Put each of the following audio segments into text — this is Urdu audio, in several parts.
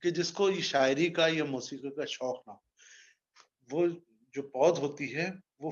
کہ جس کو یہ شاعری کا یا موسیقی کا شوق نہ ہو، وہ جو پود ہوتی ہے وہ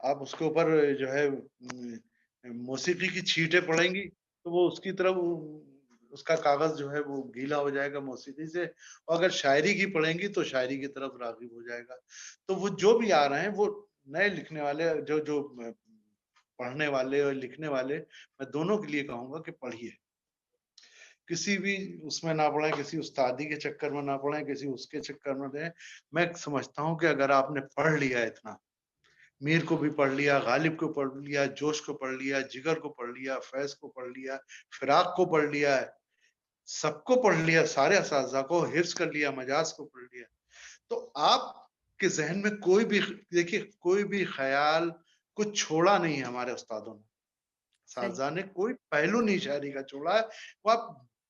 آپ اس کے اوپر جو ہے موسیقی کی چھینٹیں پڑیں گی تو وہ اس کی طرف اس کا کاغذ جو ہے وہ گیلا ہو جائے گا موسیقی سے، اور اگر شاعری کی پڑھیں گی تو شاعری کی طرف راغب ہو جائے گا۔ تو وہ جو بھی آ رہے ہیں وہ نئے لکھنے والے، جو جو پڑھنے والے اور لکھنے والے، میں دونوں کے لیے کہوں گا کہ پڑھیے، کسی بھی اس میں نہ پڑھیں، کسی استادی کے چکر میں نہ پڑھیں، کسی اس کے چکر میں دیں۔ میں سمجھتا ہوں کہ اگر آپ نے پڑھ لیا اتنا، میر کو بھی پڑھ لیا، غالب کو پڑھ لیا، جوش کو پڑھ لیا، جگر کو پڑھ لیا، فیض کو پڑھ لیا، فراق کو پڑھ لیا ہے، سب کو پڑھ لیا، سارے اساتذہ کو حفظ کر لیا، مجاز کو پڑھ لیا، تو آپ کے ذہن میں کوئی بھی، دیکھیے کوئی بھی خیال کچھ چھوڑا نہیں ہے ہمارے استادوں نے، صحیح، اساتذہ نے کوئی پہلو نہیں شاعری کا چھوڑا ہے، وہ آپ